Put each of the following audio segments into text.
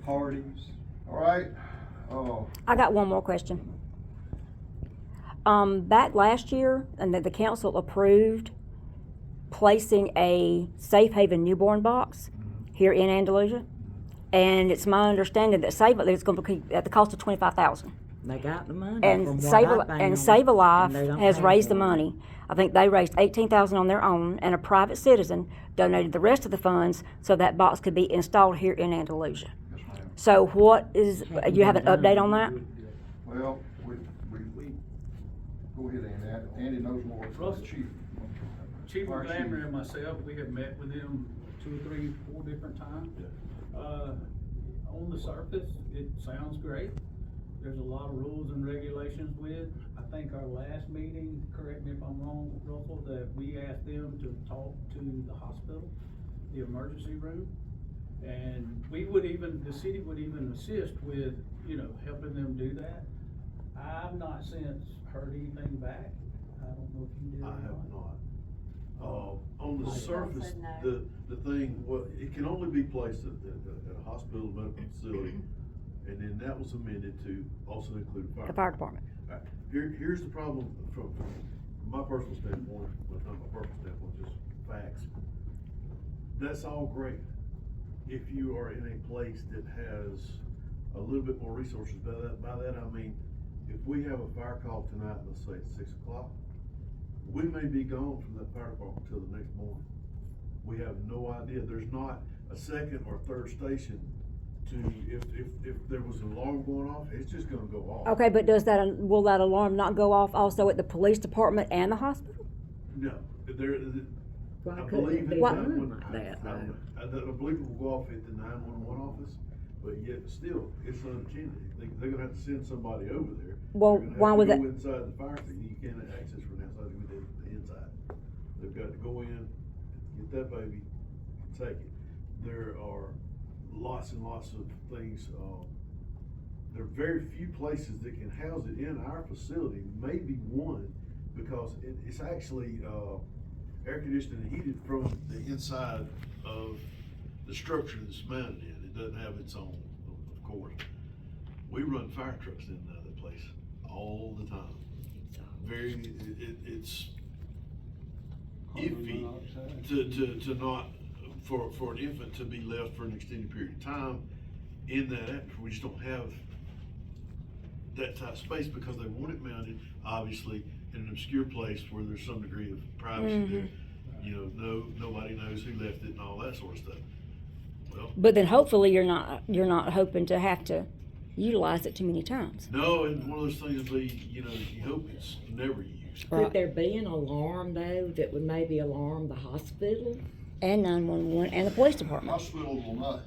parties. All right. I got one more question. Back last year, and that the council approved placing a safe haven newborn box here in Andalusia, and it's my understanding that it's going to be at the cost of $25,000. They got the money. And from Save what I found, Save a Life and they don't has have raised the one. money. I think they raised $18,000 on their own, and a private citizen donated the rest of the funds so that box could be installed here in Andalusia. Yes, ma'am. So what is, you have an update on that? Well, we go ahead, Andy. Andy knows more than the Russell. chief. Chief Fire chief. Glamour and myself, we have met with them 2 or 3, 4 different times. On the surface, it sounds great. There's a lot of rules and regulations with. I think our last meeting, correct me if I'm wrong, Russell, that we asked them to talk to the hospital, the emergency room. And the city would even assist with, helping them do that. I've not since heard anything back. I don't know if you did or I not. have not. On the I surface, said no. the thing, well, it can only be placed at a hospital, medical facility, and then that was amended to also include fire. The fire department. All right. Here's the problem from my personal standpoint, well, not my personal standpoint, just facts. That's all great. If you are in a place that has a little bit more resources, by that I mean, if we have a fire call tonight, let's say at 6 o'clock, we may be gone from that fire department until the next morning. We have no idea. There's not a second or third station to, if there was an alarm going off, it's just gonna go off. Okay, but will that alarm not go off also at the police department and the hospital? No, Why I couldn't believe it it be What? done like that, though? I believe it will go off at the 911 office, but yet still, it's unattended. They're gonna have to send somebody over there. Well, They're gonna have why to would go that- inside the fire station, you can't access from the outside, you do the inside. They've got to go in, get that baby, take it. There are lots and lots of things, there are very few places that can house it in our facility, maybe one, because it's actually, air conditioned and heated from the inside of the structure that's mounted in. It doesn't have its own, of course. We run fire trucks in that place all the time. It's iffy to not, for an infant to be left for an extended period of time in that atmosphere. We just don't have that type of space because they want it mounted, obviously, in an obscure place where there's some degree of privacy there. Nobody knows who left it and all that sort of stuff. Well, But then hopefully you're not hoping to have to utilize it too many times. no, and one of those things would be, you hope it's never used. Right. Could there be an alarm though that would maybe alarm the hospital? And 911 and the police The department. hospital will not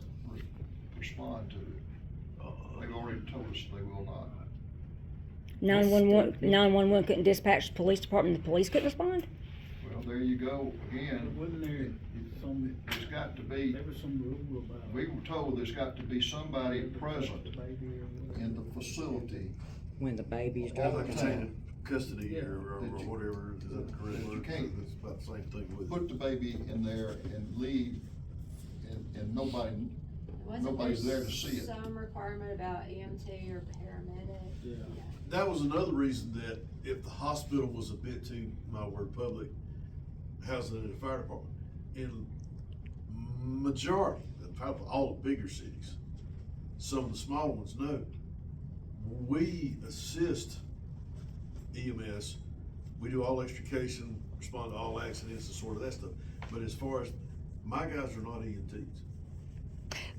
respond to it. They've already told us they will not. 911 couldn't dispatch the police department, the police couldn't respond? Well, there you go again. Wasn't there some, There's got to be, there was some rule about. we were told there's got to be somebody present in the facility. When the baby's All the dropped time. off? Custody or That you- whatever, is that the correct that you word? can't It's about the same thing with. Put the baby in there and leave, and nobody's there to see it. Some requirement about EMT or paramedic. Yeah. That was another reason that if the hospital was a bit too, my word, public, housing in the fire department, in majority, probably all the bigger cities, some of the smaller ones, no, we assist EMS, we do all extrication, respond to all accidents and sort of that stuff, but as far as, my guys are not EMTs.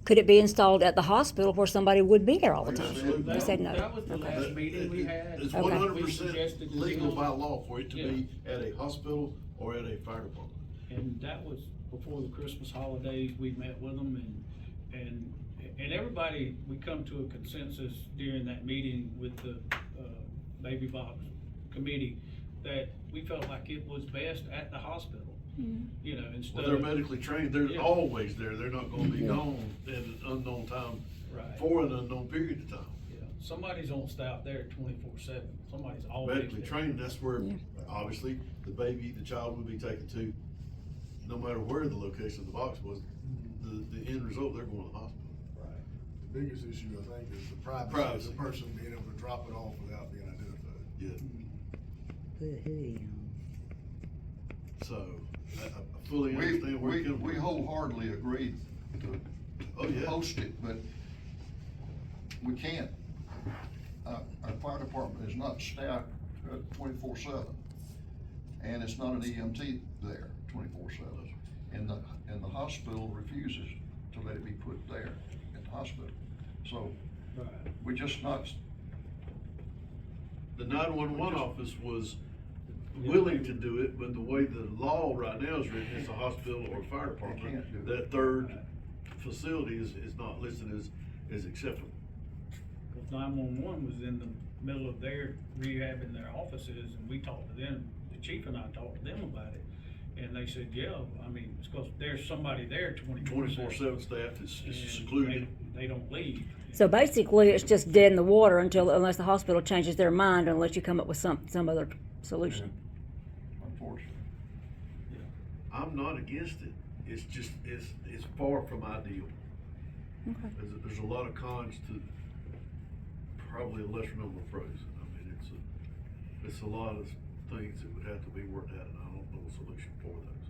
Could it be installed at the hospital where somebody would be there all the time? Absolutely. They said no. That was the last meeting we had. It's Okay. 100% We suggested to legal them. by law for it to Yeah. be at a hospital or at a fire department. And that was before the Christmas holidays, we met with them and everybody, we come to a consensus during that meeting with the, baby box committee that we felt like it was best at the hospital. Instead Well, they're of. medically trained, they're Yeah. always there, they're not gonna be gone at an unknown time, Right. for an unknown period of time. Yeah, somebody's on staff there 24/7, somebody's always Medically there. trained, that's where, Yeah. obviously, the child would be taken to, no matter where the location of the box was, the end result, they're going to the hospital. Right. biggest issue, I think, is the privacy of Privacy. the person being able to drop it off without being identified. Yeah, Put a hoodie on. so, I fully We, understand where we, you're coming we from. wholeheartedly agree to Oh, yeah. post it, but we can't. Our fire department is not staffed 24/7, and it's not an EMT there 24/7. And the hospital refuses to let it be put there at the hospital. So Right. we're just not, The 911 office was willing to do it, but the way the law right now is written, it's a hospital or fire department. can't do it. That third facility is not listed as acceptable. Cause 911 was in the middle of their rehabbing their offices, and we talked to them, the chief and I talked to them about it. And they said, yeah, I mean, it's cause there's somebody there 24/7 staff is secluded. They don't leave. So basically, it's just dead in the water unless the hospital changes their mind, unless you come up with some other solution. unfortunately. I'm not against it, it's just, it's far from ideal. Okay. There's a lot of cons to probably a lesser number of pros. I mean, it's a lot of things that would have to be worked out, and I don't know a solution for those.